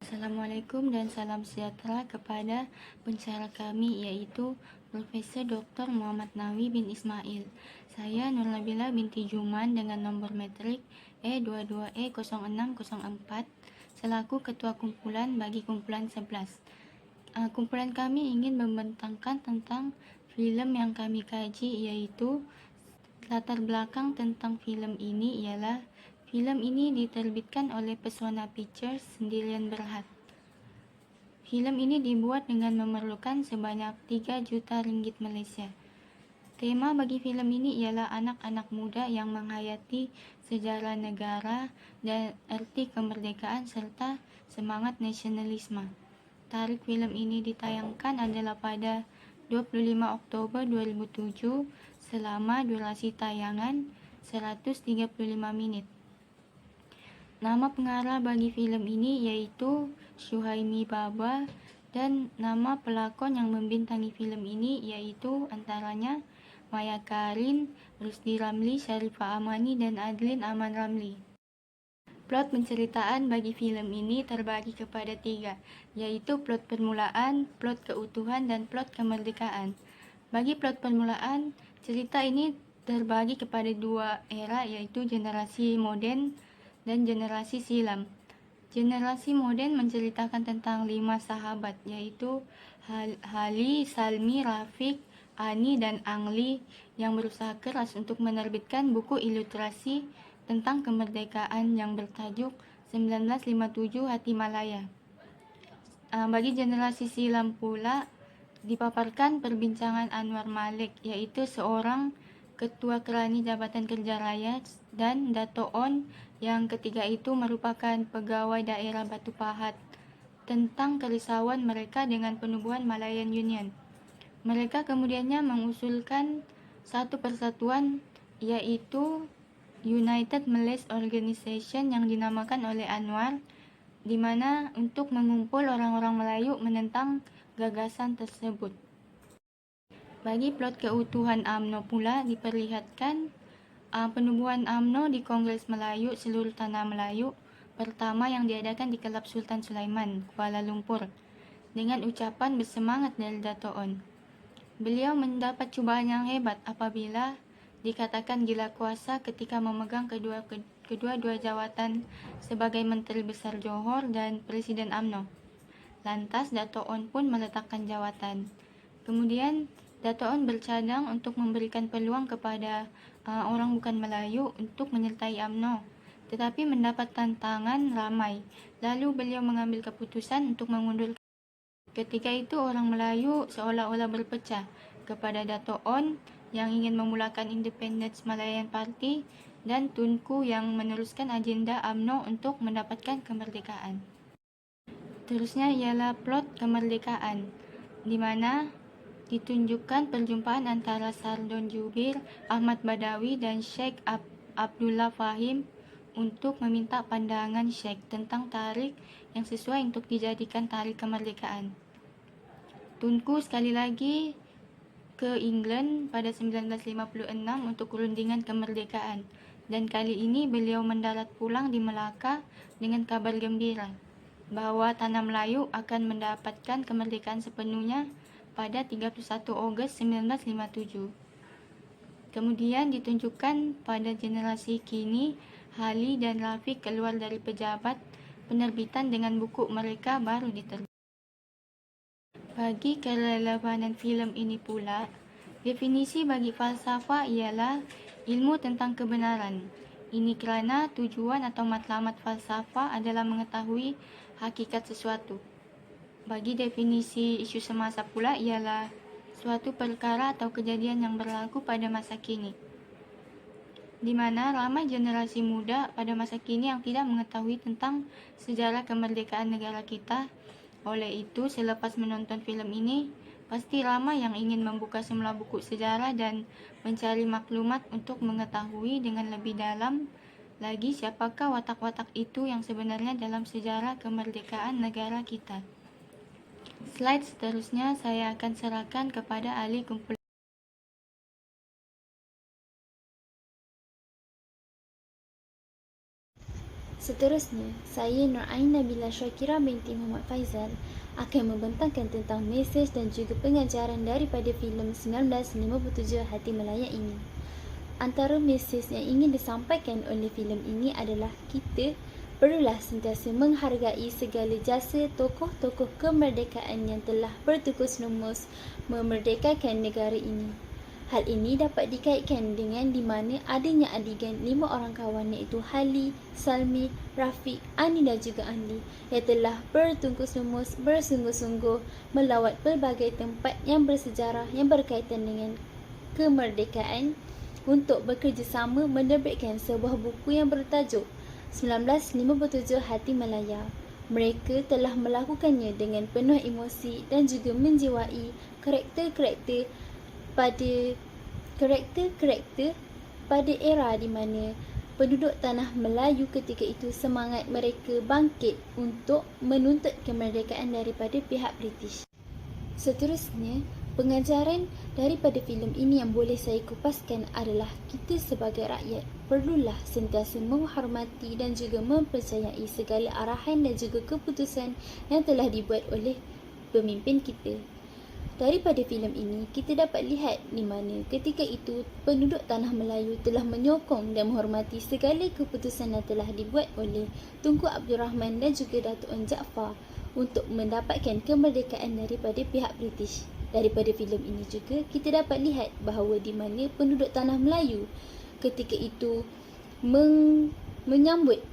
Assalamualaikum dan salam sejahtera kepada pensyarah kami yaitu Profesor Dr. Muhammad Nawi bin Ismail. Saya Nurnabila binti Juman dengan nomor metrik E22E0604 selaku Ketua Kumpulan bagi Kumpulan 11. Kumpulan kami ingin membentangkan tentang filem yang kami kaji, yaitu latar belakang tentang filem ini ialah filem ini diterbitkan oleh Pesona Pictures Sendirian Berhad. Filem ini dibuat dengan memerlukan sebanyak 3 juta ringgit Malaysia. Tema bagi filem ini ialah anak-anak muda yang menghayati sejarah negara dan erti kemerdekaan serta semangat nasionalisme. Tarikh filem ini ditayangkan adalah pada 25 Oktober 2007 selama durasi tayangan 135 minit. Nama pengarah bagi filem ini yaitu Syuhaimi Baba dan nama pelakon yang membintangi filem ini yaitu antaranya Maya Karin, Rusdi Ramli, Sharifah Amani dan Adlin Aman Ramli. Plot penceritaan bagi filem ini terbagi kepada 3, yaitu plot permulaan, plot keutuhan, dan plot kemerdekaan. Bagi plot permulaan, cerita ini terbagi kepada 2 era, yaitu generasi moden dan generasi silam. Generasi moden menceritakan tentang 5 sahabat, yaitu Hali, Salmi, Rafiq, Ani, dan Angli yang berusaha keras untuk menerbitkan buku ilustrasi tentang kemerdekaan yang bertajuk 1957 Hati Malaya. Bagi generasi silam pula dipaparkan perbincangan Anwar Malik, yaitu seorang Ketua Kerani Jabatan Kerja Rakyat, dan Dato' On yang ketiga itu merupakan pegawai daerah Batu Pahat, tentang kerisauan mereka dengan penubuhan Malayan Union. Mereka kemudiannya mengusulkan satu persatuan, yaitu United Malays Organization yang dinamakan oleh Anwar, di mana untuk mengumpul orang-orang Melayu menentang gagasan tersebut. Bagi plot keutuhan UMNO pula diperlihatkan penubuhan UMNO di Kongres Melayu Seluruh Tanah Melayu pertama yang diadakan di Kelab Sultan Sulaiman, Kuala Lumpur, dengan ucapan bersemangat dari Dato' On. Beliau mendapat cubaan yang hebat apabila dikatakan gila kuasa ketika memegang kedua-dua jawatan sebagai Menteri Besar Johor dan Presiden UMNO. Lantas Dato' On pun meletakkan jawatan. Kemudian Dato' On bercadang untuk memberikan peluang kepada orang bukan Melayu untuk menyertai UMNO, tetapi mendapat tantangan ramai. Lalu beliau mengambil keputusan untuk mengundurkan. Ketika itu orang Melayu seolah-olah berpecah kepada Dato' On yang ingin memulakan Independence Malayan Party dan Tunku yang meneruskan agenda UMNO untuk mendapatkan kemerdekaan. Terusnya ialah plot kemerdekaan, di mana ditunjukkan perjumpaan antara Sardon Jubir, Ahmad Badawi, dan Sheikh Abdullah Fahim untuk meminta pandangan Sheikh tentang tarikh yang sesuai untuk dijadikan tarikh kemerdekaan. Tunku sekali lagi ke England pada 1956 untuk rundingan kemerdekaan, dan kali ini beliau mendarat pulang di Melaka dengan kabar gembira bahwa Tanah Melayu akan mendapatkan kemerdekaan sepenuhnya pada 31 Ogos 1957. Kemudian ditunjukkan pada generasi kini, Hali dan Rafiq keluar dari pejabat penerbitan dengan buku mereka baru diterbitkan. Bagi kerelevanan filem ini pula, definisi bagi falsafah ialah ilmu tentang kebenaran. Ini kerana tujuan atau matlamat falsafah adalah mengetahui hakikat sesuatu. Bagi definisi isu semasa pula ialah suatu perkara atau kejadian yang berlaku pada masa kini, di mana ramai generasi muda pada masa kini yang tidak mengetahui tentang sejarah kemerdekaan negara kita. Oleh itu, selepas menonton filem ini, pasti ramai yang ingin membuka semula buku sejarah dan mencari maklumat untuk mengetahui dengan lebih dalam lagi siapakah watak-watak itu yang sebenarnya dalam sejarah kemerdekaan negara kita. Slide seterusnya saya akan serahkan kepada ahli kumpulan. Seterusnya, saya Nur Ain Nabila Syakira binti Muhammad Faizal akan membentangkan tentang mesej dan juga pengajaran daripada filem 1957 Hati Melayang ini. Antara mesej yang ingin disampaikan oleh filem ini adalah kita perlulah sentiasa menghargai segala jasa tokoh-tokoh kemerdekaan yang telah bertukus lumus memerdekakan negara ini. Hal ini dapat dikaitkan dengan di mana adanya adegan 5 orang kawan iaitu Hali, Salmi, Rafiq, Ani dan juga Andi yang telah bertungkus lumus bersungguh-sungguh melawat pelbagai tempat yang bersejarah yang berkaitan dengan kemerdekaan untuk bekerjasama menerbitkan sebuah buku yang bertajuk 1957 Hati Melaya. Mereka telah melakukannya dengan penuh emosi dan juga menjiwai karakter-karakter pada era di mana penduduk tanah Melayu ketika itu semangat mereka bangkit untuk menuntut kemerdekaan daripada pihak British. Seterusnya, pengajaran daripada filem ini yang boleh saya kupaskan adalah kita sebagai rakyat perlulah sentiasa menghormati dan juga mempercayai segala arahan dan juga keputusan yang telah dibuat oleh pemimpin kita. Daripada filem ini, kita dapat lihat di mana ketika itu penduduk Tanah Melayu telah menyokong dan menghormati segala keputusan yang telah dibuat oleh Tunku Abdul Rahman dan juga Datuk Onn Jaafar untuk mendapatkan kemerdekaan daripada pihak British. Daripada filem ini juga, kita dapat lihat bahawa di mana penduduk Tanah Melayu ketika itu menyambut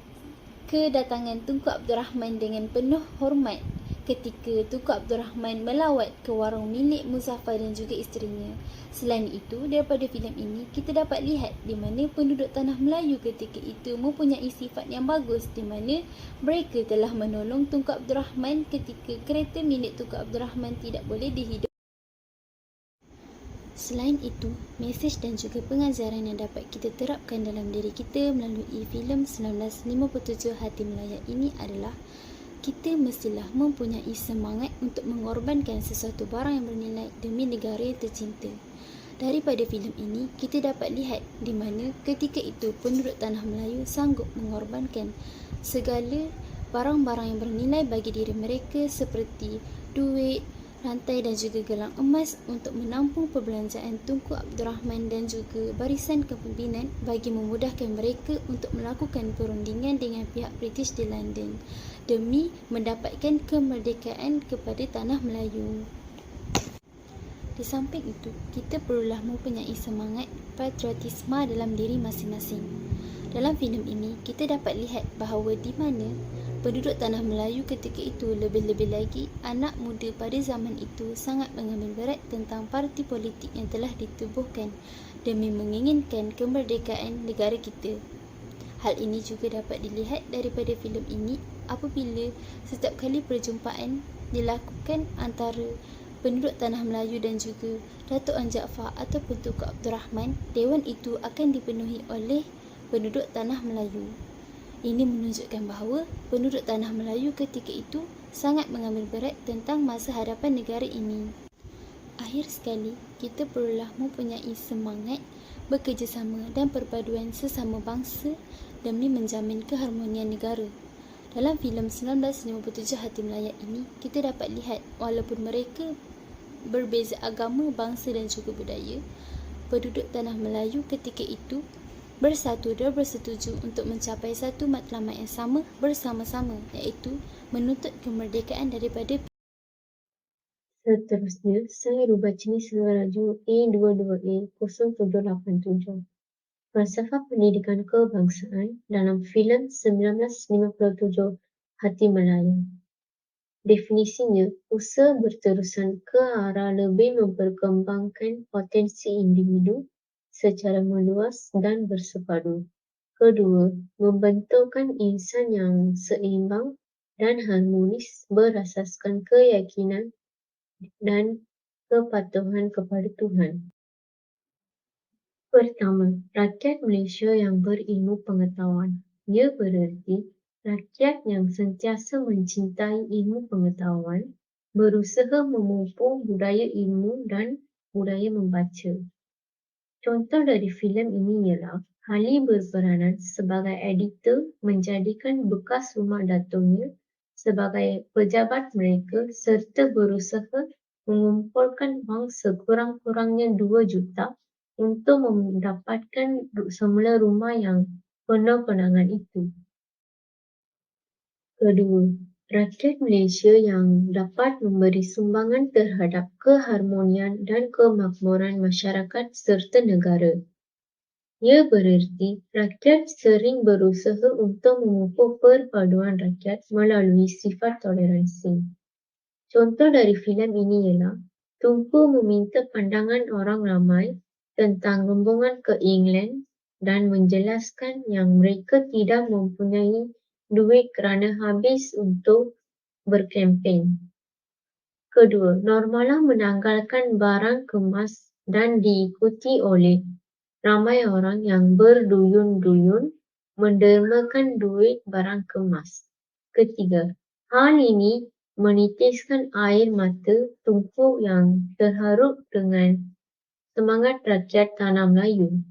kedatangan Tunku Abdul Rahman dengan penuh hormat ketika Tunku Abdul Rahman melawat ke warung milik Muzaffar dan juga isterinya. Selain itu, daripada filem ini, kita dapat lihat di mana penduduk Tanah Melayu ketika itu mempunyai sifat yang bagus di mana mereka telah menolong Tunku Abdul Rahman ketika kereta milik Tunku Abdul Rahman tidak boleh dihidupkan. Selain itu, mesej dan juga pengajaran yang dapat kita terapkan dalam diri kita melalui filem 1957 Hati Melayang ini adalah kita mestilah mempunyai semangat untuk mengorbankan sesuatu barang yang bernilai demi negara yang tercinta. Daripada filem ini, kita dapat lihat di mana ketika itu penduduk Tanah Melayu sanggup mengorbankan segala barang-barang yang bernilai bagi diri mereka seperti duit, rantai dan juga gelang emas untuk menampung perbelanjaan Tunku Abdul Rahman dan juga barisan kepimpinan bagi memudahkan mereka untuk melakukan perundingan dengan pihak British di London demi mendapatkan kemerdekaan kepada Tanah Melayu. Di samping itu, kita perlulah mempunyai semangat patriotisme dalam diri masing-masing. Dalam filem ini, kita dapat lihat bahawa di mana penduduk Tanah Melayu ketika itu lebih-lebih lagi anak muda pada zaman itu sangat mengambil berat tentang parti politik yang telah ditubuhkan demi menginginkan kemerdekaan negara kita. Hal ini juga dapat dilihat daripada filem ini apabila setiap kali perjumpaan dilakukan antara penduduk Tanah Melayu dan juga Datuk Onn Jaafar ataupun Tunku Abdul Rahman, dewan itu akan dipenuhi oleh penduduk Tanah Melayu. Ini menunjukkan bahawa penduduk Tanah Melayu ketika itu sangat mengambil berat tentang masa hadapan negara ini. Akhir sekali, kita perlulah mempunyai semangat bekerjasama dan perpaduan sesama bangsa demi menjamin keharmonian negara. Dalam filem 1957 Hati Melayang ini, kita dapat lihat walaupun mereka berbeza agama, bangsa dan juga budaya, penduduk Tanah Melayu ketika itu bersatu dan bersetuju untuk mencapai satu matlamat yang sama bersama-sama, iaitu menuntut kemerdekaan daripada. Seterusnya, saya rubah jenis laju A22A0787. Falsafah Pendidikan Kebangsaan dalam filem 1957 Hati Melayang. Definisinya, usaha berterusan ke arah lebih memperkembangkan potensi individu secara meluas dan bersepadu. Kedua, membentukkan insan yang seimbang dan harmonis berasaskan keyakinan dan kepatuhan kepada Tuhan. Pertama, rakyat Malaysia yang berilmu pengetahuan. Ia bererti rakyat yang sentiasa mencintai ilmu pengetahuan, berusaha memupung budaya ilmu dan budaya membaca. Contoh dari filem ini ialah Ali berperanan sebagai editor menjadikan bekas rumah datuknya sebagai pejabat mereka serta berusaha mengumpulkan wang sekurang-kurangnya 2 juta untuk mendapatkan semula rumah yang penuh kenangan itu. Kedua, rakyat Malaysia yang dapat memberi sumbangan terhadap keharmonian dan kemakmuran masyarakat serta negara. Ia bererti rakyat sering berusaha untuk memupuk perpaduan rakyat melalui sifat toleransi. Contoh dari filem ini ialah Tunku meminta pandangan orang ramai tentang rombongan ke England dan menjelaskan yang mereka tidak mempunyai duit kerana habis untuk berkempen. Kedua, Normalah menanggalkan barang kemas dan diikuti oleh ramai orang yang berduyun-duyun mendermakan duit barang kemas. Ketiga, hal ini menitiskan air mata Tunku yang terharu dengan semangat rakyat tanah Melayu.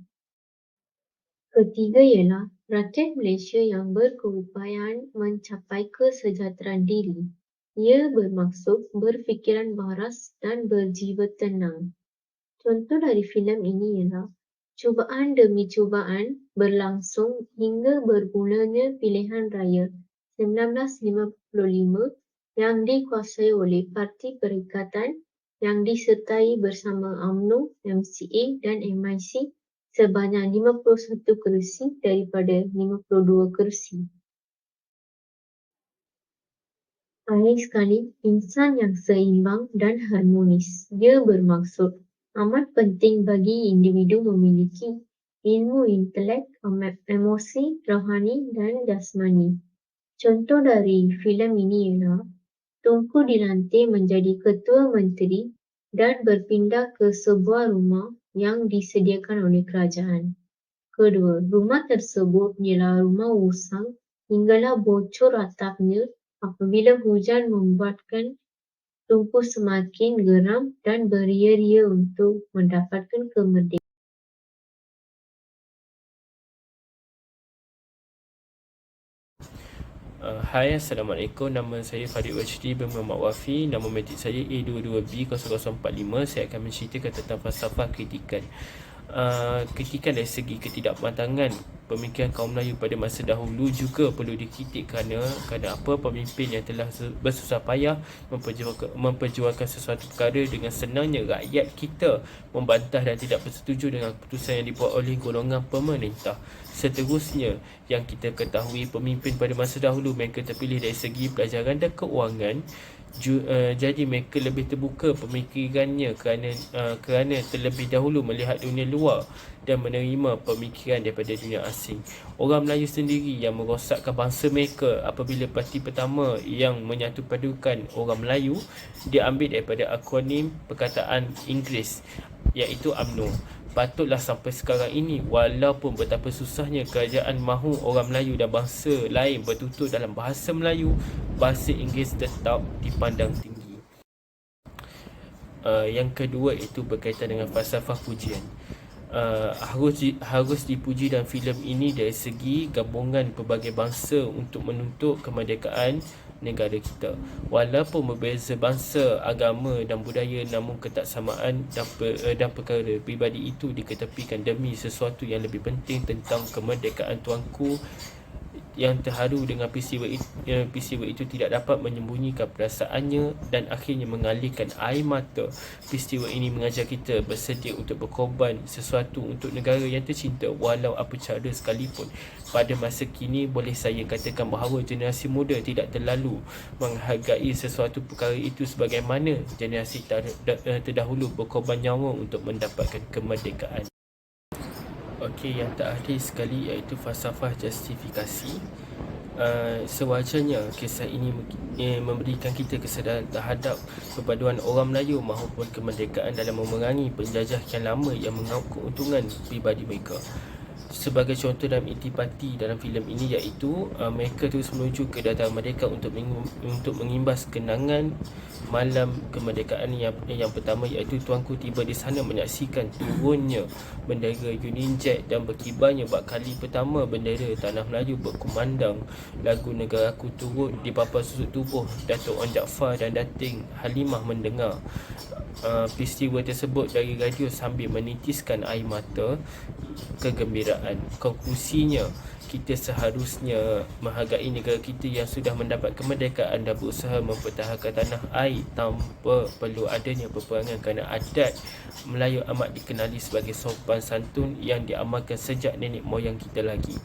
Ketiga ialah rakyat Malaysia yang berkeupayaan mencapai kesejahteraan diri. Ia bermaksud berfikiran waras dan berjiwa tenang. Contoh dari filem ini ialah cubaan demi cubaan berlangsung hingga bermulanya pilihan raya 1955 yang dikuasai oleh Parti Perikatan yang disertai bersama UMNO, MCA dan MIC sebanyak 51 kerusi daripada 52 kerusi. Akhir sekali, insan yang seimbang dan harmonis. Ia bermaksud amat penting bagi individu memiliki ilmu intelek, emosi, rohani dan jasmani. Contoh dari filem ini ialah Tunku dilantik menjadi ketua menteri dan berpindah ke sebuah rumah yang disediakan oleh kerajaan. Kedua, rumah tersebut ialah rumah usang hinggalah bocor atapnya apabila hujan membuatkan Tunku semakin geram dan beria-ria untuk mendapatkan kemerdekaan. Hai, Assalamualaikum. Nama saya Farid Wajdi bin Muhammad Wafi. Nama matrik saya A22B0045. Saya akan menceritakan tentang falsafah kritikan. Kritikan dari segi ketidakmatangan pemikiran kaum Melayu pada masa dahulu juga perlu dikritik kerana apa pemimpin yang telah bersusah payah memperjuangkan sesuatu perkara dengan senangnya rakyat kita membantah dan tidak bersetuju dengan keputusan yang dibuat oleh golongan pemerintah. Seterusnya, yang kita ketahui pemimpin pada masa dahulu mereka terpilih dari segi pelajaran dan keuangan. Jadi mereka lebih terbuka pemikirannya kerana terlebih dahulu melihat dunia luar dan menerima pemikiran daripada dunia asing. Orang Melayu sendiri yang merosakkan bangsa mereka apabila parti pertama yang menyatupadukan orang Melayu diambil daripada akronim perkataan Inggeris iaitu UMNO. Patutlah sampai sekarang ini, walaupun betapa susahnya kerajaan mahu orang Melayu dan bangsa lain bertutur dalam bahasa Melayu, bahasa Inggeris tetap dipandang tinggi. Yang kedua itu berkaitan dengan falsafah pujian. Harus dipuji dalam filem ini dari segi gabungan pelbagai bangsa untuk menuntut kemerdekaan negara kita. Walaupun berbeza bangsa, agama dan budaya, namun ketaksamaan dan perkara pribadi itu diketepikan demi sesuatu yang lebih penting tentang kemerdekaan tuanku. Yang terharu dengan peristiwa itu tidak dapat menyembunyikan perasaannya dan akhirnya mengalirkan air mata. Peristiwa ini mengajar kita bersedia untuk berkorban sesuatu untuk negara yang tercinta walau apa cara sekalipun. Pada masa kini boleh saya katakan bahawa generasi muda tidak terlalu menghargai sesuatu perkara itu sebagaimana generasi terdahulu berkorban nyawa untuk mendapatkan kemerdekaan. Okey, yang terakhir sekali iaitu falsafah justifikasi. Sewajarnya kisah ini memberikan kita kesedaran terhadap perpaduan orang Melayu maupun kemerdekaan dalam memerangi penjajah yang lama yang mengaut keuntungan pribadi mereka. Sebagai contoh dalam intipati dalam filem ini iaitu mereka terus menuju ke dataran merdeka untuk mengimbas kenangan malam kemerdekaan yang pertama, iaitu tuanku tiba di sana menyaksikan turunnya bendera Union Jack dan berkibarnya bak kali pertama bendera tanah Melayu berkumandang lagu Negaraku turut di papan susuk tubuh Datuk Wan Jaafar dan Dating Halimah mendengar peristiwa tersebut dari radio sambil menitiskan air mata kegembiraan. Konklusinya, kita seharusnya menghargai negara kita yang sudah mendapat kemerdekaan dan berusaha mempertahankan tanah air tanpa perlu adanya peperangan, kerana adat Melayu amat dikenali sebagai sopan santun yang diamalkan sejak nenek moyang kita lagi.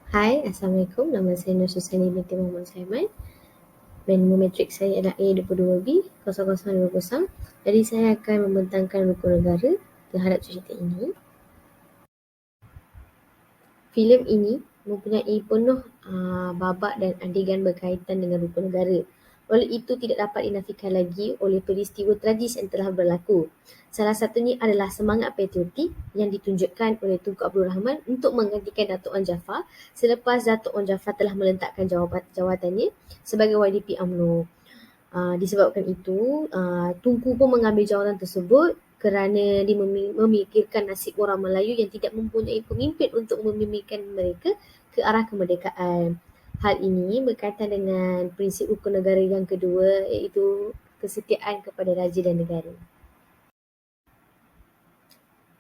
Hai, Assalamualaikum. Nama saya Nur Susani binti Muhammad Saiman. Nombor matrik saya adalah A22B0020. Jadi saya akan membentangkan rukun negara terhadap cerita ini. Filem ini mempunyai penuh babak dan adegan berkaitan dengan rukun negara. Oleh itu tidak dapat dinafikan lagi oleh peristiwa tragis yang telah berlaku. Salah satunya adalah semangat patriotik yang ditunjukkan oleh Tunku Abdul Rahman untuk menggantikan Datuk Wan Jaafar selepas Datuk Wan Jaafar telah meletakkan jawatannya sebagai YDP UMNO. Disebabkan itu, Tunku pun mengambil jawatan tersebut kerana dia memikirkan nasib orang Melayu yang tidak mempunyai pemimpin untuk membimbingkan mereka ke arah kemerdekaan. Hal ini berkaitan dengan prinsip rukun negara yang kedua, iaitu kesetiaan kepada raja dan negara.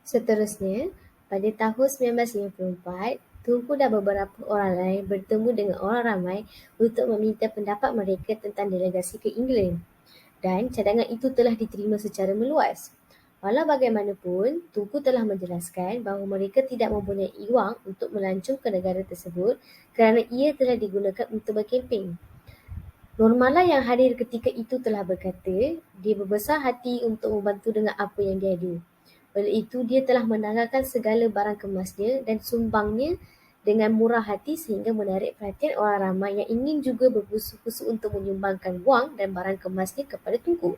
Seterusnya, pada tahun 1954, Tunku dan beberapa orang lain bertemu dengan orang ramai untuk meminta pendapat mereka tentang delegasi ke England, dan cadangan itu telah diterima secara meluas. Walau bagaimanapun, Tunku telah menjelaskan bahawa mereka tidak mempunyai wang untuk melancong ke negara tersebut kerana ia telah digunakan untuk berkemping. Nur Mala yang hadir ketika itu telah berkata, dia berbesar hati untuk membantu dengan apa yang dia ada. Oleh itu, dia telah menanggalkan segala barang kemasnya dan sumbangnya dengan murah hati sehingga menarik perhatian orang ramai yang ingin juga berpusu-pusu untuk menyumbangkan wang dan barang kemasnya kepada Tunku.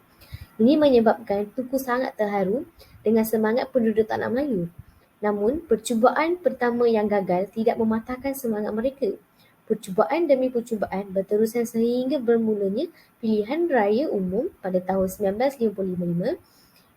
Ini menyebabkan Tunku sangat terharu dengan semangat penduduk tanah Melayu. Namun, percubaan pertama yang gagal tidak mematahkan semangat mereka. Percubaan demi percubaan berterusan sehingga bermulanya pilihan raya umum pada tahun 1955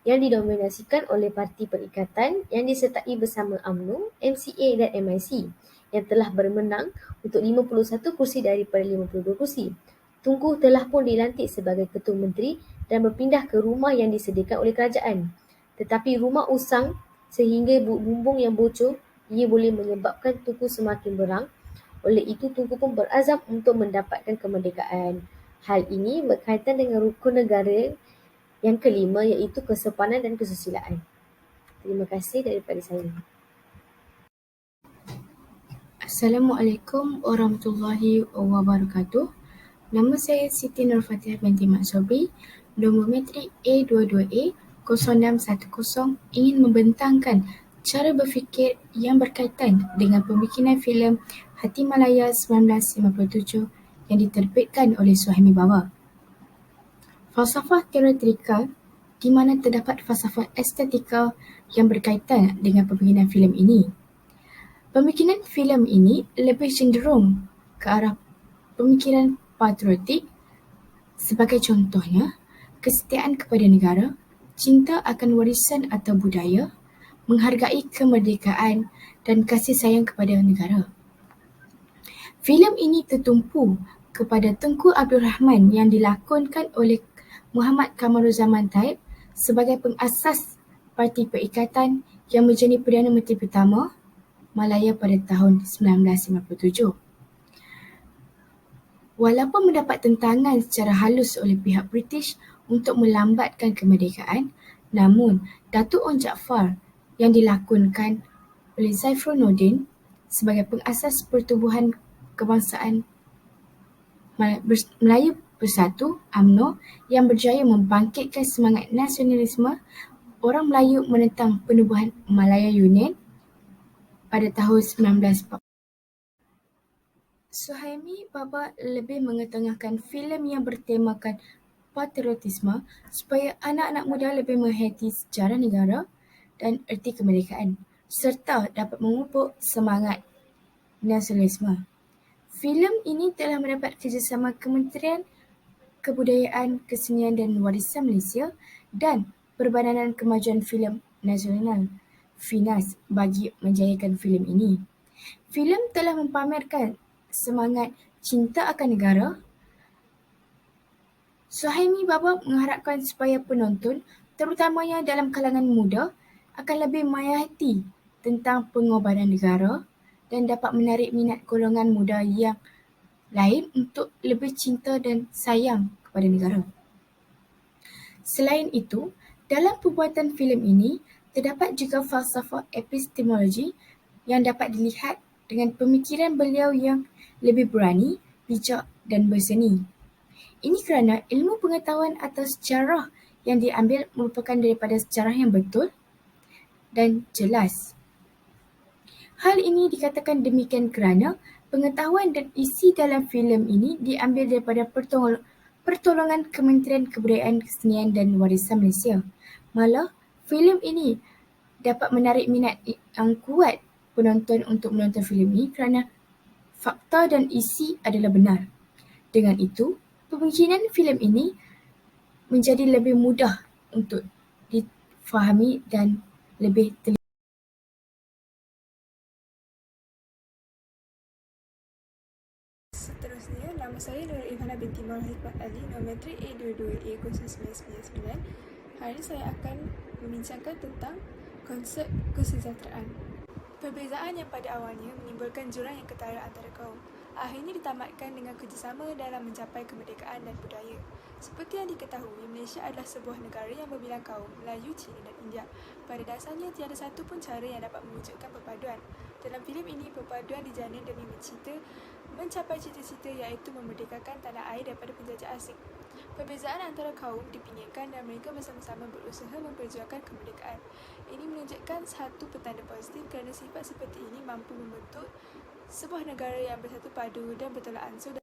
yang didominasikan oleh Parti Perikatan yang disertai bersama UMNO, MCA dan MIC yang telah bermenang untuk 51 kursi daripada 52 kursi. Tunku telah pun dilantik sebagai Ketua Menteri dan berpindah ke rumah yang disediakan oleh kerajaan. Tetapi rumah usang sehingga bumbung yang bocor, ia boleh menyebabkan Tunku semakin berang. Oleh itu, Tunku pun berazam untuk mendapatkan kemerdekaan. Hal ini berkaitan dengan rukun negara yang kelima, iaitu kesopanan dan kesusilaan. Terima kasih daripada saya. Assalamualaikum warahmatullahi wabarakatuh. Nama saya Siti Nur Fatihah binti Mat Sobri. Nombor matrik A22A0610 ingin membentangkan cara berfikir yang berkaitan dengan pembikinan filem Hati Malaya 1957 yang diterbitkan oleh Suhaimi Baba. Falsafah teoretikal di mana terdapat falsafah estetikal yang berkaitan dengan pembikinan filem ini. Pembikinan filem ini lebih cenderung ke arah pemikiran patriotik, sebagai contohnya kesetiaan kepada negara, cinta akan warisan atau budaya, menghargai kemerdekaan dan kasih sayang kepada negara. Filem ini tertumpu kepada Tunku Abdul Rahman yang dilakonkan oleh Muhammad Kamaruzaman Taib sebagai pengasas Parti Perikatan yang menjadi Perdana Menteri pertama Malaya pada tahun 1957. Walaupun mendapat tentangan secara halus oleh pihak British untuk melambatkan kemerdekaan, namun Datuk Wan Jaafar yang dilakonkan oleh Zaiful Nordin sebagai pengasas Pertubuhan Kebangsaan Melayu Bersatu UMNO yang berjaya membangkitkan semangat nasionalisme orang Melayu menentang penubuhan Malaya Union pada tahun 1940. Suhaimi Baba lebih mengetengahkan filem yang bertemakan patriotisme supaya anak-anak muda lebih menghayati sejarah negara dan erti kemerdekaan. serta dapat memupuk semangat nasionalisme. Filem ini telah mendapat kerjasama Kementerian Kebudayaan, Kesenian dan Warisan Malaysia dan Perbadanan Kemajuan Filem Nasional (FINAS) bagi menjayakan filem ini. Filem telah mempamerkan semangat cinta akan negara. Suhaimi Baba mengharapkan supaya penonton, terutamanya dalam kalangan muda, akan lebih menghayati tentang pengorbanan negara dan dapat menarik minat golongan muda yang lain untuk lebih cinta dan sayang kepada negara. Selain itu, dalam pembuatan filem ini, terdapat juga falsafah epistemologi yang dapat dilihat dengan pemikiran beliau yang lebih berani, bijak dan berseni. Ini kerana ilmu pengetahuan atau sejarah yang diambil merupakan daripada sejarah yang betul dan jelas. Hal ini dikatakan demikian kerana pengetahuan dan isi dalam filem ini diambil daripada pertolongan Kementerian Kebudayaan, Kesenian dan Warisan Malaysia. Malah, filem ini dapat menarik minat yang kuat penonton untuk menonton filem ini kerana fakta dan isi adalah benar. Dengan itu, pembikinan filem ini menjadi lebih mudah untuk difahami dan lebih teliti. Seterusnya, nama saya Nurul Ilhana binti Nurul Hikmat Ali, Nometri A22A0999. Hari ini saya akan membincangkan tentang konsep kesejahteraan. Perbezaan yang pada awalnya menimbulkan jurang yang ketara antara kaum, akhirnya ditamatkan dengan kerjasama dalam mencapai kemerdekaan dan budaya. Seperti yang diketahui, Malaysia adalah sebuah negara yang berbilang kaum, Melayu, Cina dan India. Pada dasarnya, tiada satu pun cara yang dapat mewujudkan perpaduan. Dalam filem ini, perpaduan dijalin demi mencapai cita-cita iaitu memerdekakan tanah air daripada penjajah asing. Perbezaan antara kaum dipinggirkan dan mereka bersama-sama berusaha memperjuangkan kemerdekaan. Ini menunjukkan satu petanda positif kerana sifat seperti ini mampu membentuk sebuah negara yang bersatu padu dan bertolak ansur